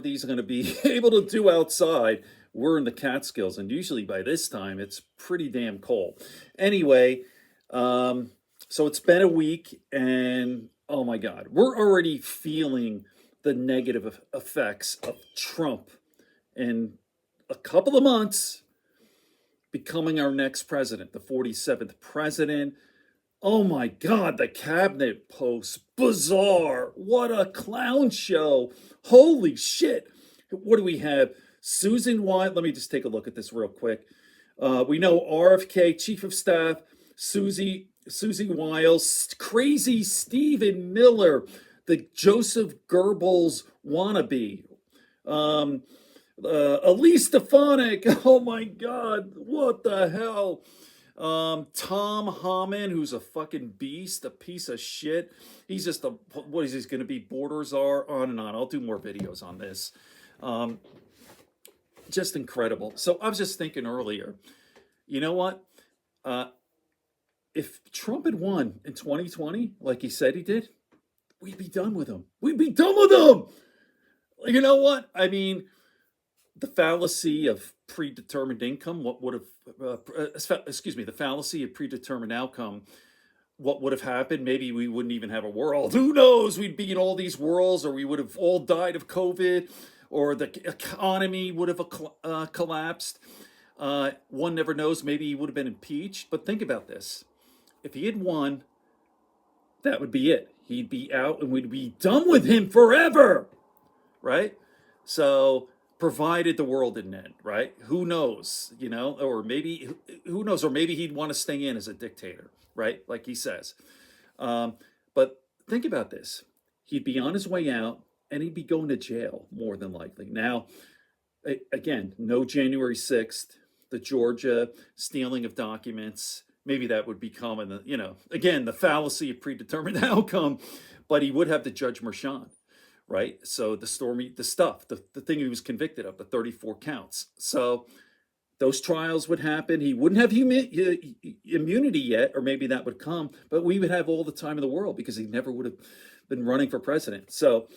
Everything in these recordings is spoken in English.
these are going to be able to do outside. We're in the Catskills, and usually by this time it's pretty damn cold. Anyway, so it's been a week, and oh my God, we're already feeling the negative effects of Trump in a couple of months becoming our next president, the 47th president. Oh my God, the cabinet posts, bizarre. What a clown show. Holy shit. What do we have? Susan Wiles, let me just take a look at this real quick. We know RFK, Chief of Staff, Susie Wiles, crazy Stephen Miller, the Joseph Goebbels wannabe. Elise Stefanik, oh my God, what the hell? Tom Hammond, who's a fucking beast, a piece of shit. He's just what is he going to be? Borders are on and on. I'll do more videos on this. Just incredible. So I was just thinking earlier, you know what? If Trump had won in 2020, like he said he did, we'd be done with him. We'd be done with him. You know what? I mean, the fallacy of predetermined income, what would have, the fallacy of predetermined outcome, what would have happened? Maybe we wouldn't even have a world. Who knows? We'd be in all these worlds, or we would have all died of COVID, or the economy would have collapsed. One never knows. Maybe he would have been impeached. But think about this. If he had won, that would be it. He'd be out and we'd be done with him forever. Right? So, provided the world didn't end, right? Who knows, you know, or maybe, who knows, or maybe he'd want to stay in as a dictator, right? Like he says. But think about this. He'd be on his way out and he'd be going to jail more than likely. Now, again, no January 6th, the Georgia stealing of documents. Maybe that would become, you know, again, the fallacy of predetermined outcome, but he would have the Judge Merchan. Right? So the thing he was convicted of, the 34 counts. So those trials would happen. He wouldn't have immunity yet, or maybe that would come, but we would have all the time in the world because he never would have been running for president. So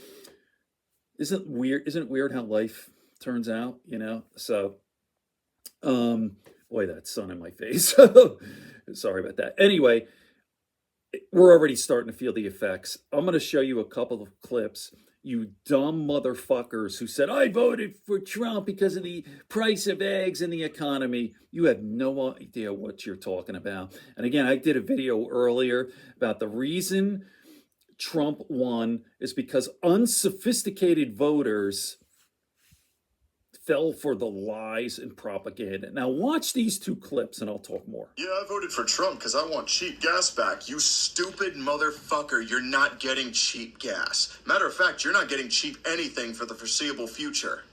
isn't it weird how life turns out, you know? So, boy, that sun in my face. Sorry about that. Anyway, we're already starting to feel the effects. I'm going to show you a couple of clips. You dumb motherfuckers who said, I voted for Trump because of the price of eggs and the economy. You have no idea what you're talking about. And again, I did a video earlier about the reason Trump won is because unsophisticated voters fell for the lies and propaganda. Now watch these two clips and I'll talk more. Yeah, I voted for Trump because I want cheap gas back. You stupid motherfucker, you're not getting cheap gas. Matter of fact, you're not getting cheap anything for the foreseeable future.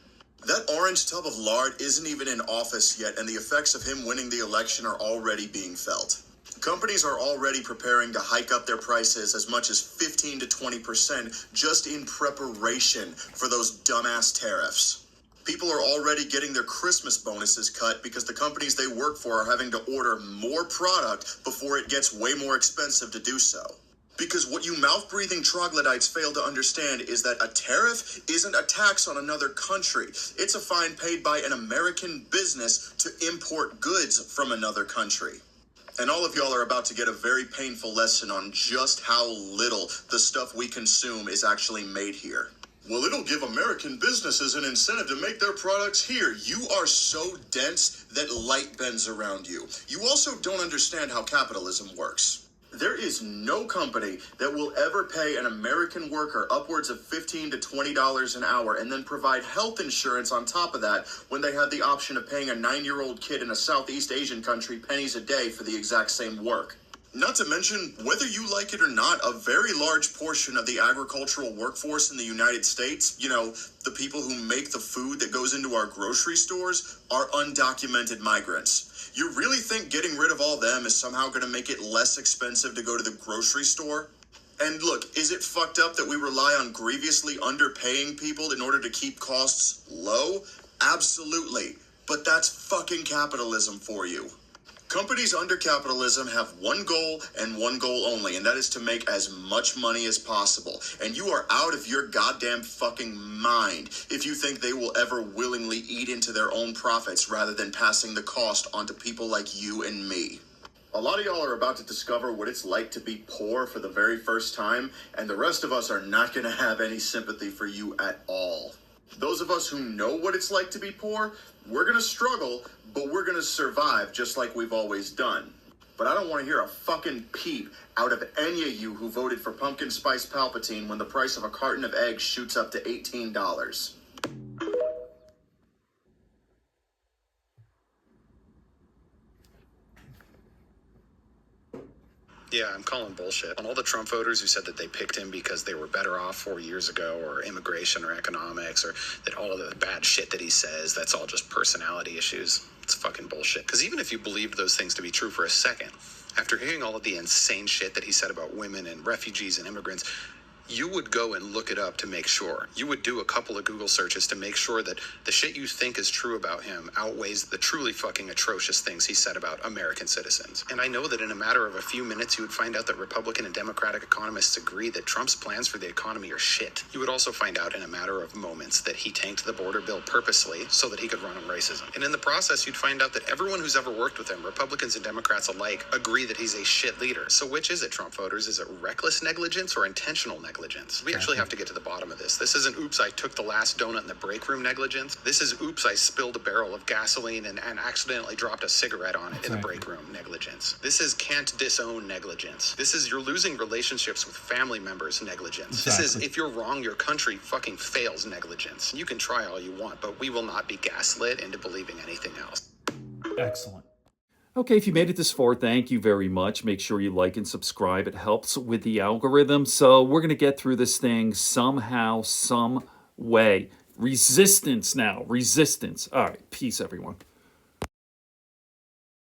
That orange tub of lard isn't even in office yet, and the effects of him winning the election are already being felt. Companies are already preparing to hike up their prices as much as 15 to 20% just in preparation for those dumbass tariffs. People are already getting their Christmas bonuses cut because the companies they work for are having to order more product before it gets way more expensive to do so. Because what you mouth-breathing troglodytes fail to understand is that a tariff isn't a tax on another country. It's a fine paid by an American business to import goods from another country. And all of y'all are about to get a very painful lesson on just how little the stuff we consume is actually made here. Well, it'll give American businesses an incentive to make their products here. You are so dense that light bends around you. You also don't understand how capitalism works. There is no company that will ever pay an American worker upwards of $15 to $20 an hour and then provide health insurance on top of that when they have the option of paying a 9-year-old kid in a Southeast Asian country pennies a day for the exact same work. Not to mention, whether you like it or not, a very large portion of the agricultural workforce in the United States, you know, the people who make the food that goes into our grocery stores, are undocumented migrants. You really think getting rid of all them is somehow going to make it less expensive to go to the grocery store? And look, is it fucked up that we rely on grievously underpaying people in order to keep costs low? Absolutely. But that's fucking capitalism for you. Companies under capitalism have one goal and one goal only, and that is to make as much money as possible. And you are out of your goddamn fucking mind if you think they will ever willingly eat into their own profits rather than passing the cost onto people like you and me. A lot of y'all are about to discover what it's like to be poor for the very first time, and the rest of us are not going to have any sympathy for you at all. Those of us who know what it's like to be poor, we're going to struggle, but we're going to survive just like we've always done. But I don't want to hear a fucking peep out of any of you who voted for Pumpkin Spice Palpatine when the price of a carton of eggs shoots up to $18. Yeah, I'm calling bullshit on all the Trump voters who said that they picked him because they were better off 4 years ago, or immigration or economics, or that all of the bad shit that he says, that's all just personality issues. It's fucking bullshit. Because even if you believed those things to be true for a second, after hearing all of the insane shit that he said about women and refugees and immigrants, you would go and look it up to make sure. You would do a couple of Google searches to make sure that the shit you think is true about him outweighs the truly fucking atrocious things he said about American citizens. And I know that in a matter of a few minutes, you would find out that Republican and Democratic economists agree that Trump's plans for the economy are shit. You would also find out in a matter of moments that he tanked the border bill purposely so that he could run on racism. And in the process, you'd find out that everyone who's ever worked with him, Republicans and Democrats alike, agree that he's a shit leader. So which is it, Trump voters? Is it reckless negligence or intentional negligence? We actually have to get to the bottom of this. This isn't oops, I took the last donut in the break room negligence. This is oops, I spilled a barrel of gasoline and accidentally dropped a cigarette on it in the break room negligence. This is can't disown negligence. This is you're losing relationships with family members negligence. This is if you're wrong, your country fucking fails negligence. You can try all you want, but we will not be gaslit into believing anything else. Excellent. Okay, if you made it this far, thank you very much. Make sure you like and subscribe. It helps with the algorithm. So we're going to get through this thing somehow, some way. Resistance now. Resistance. All right. Peace, everyone.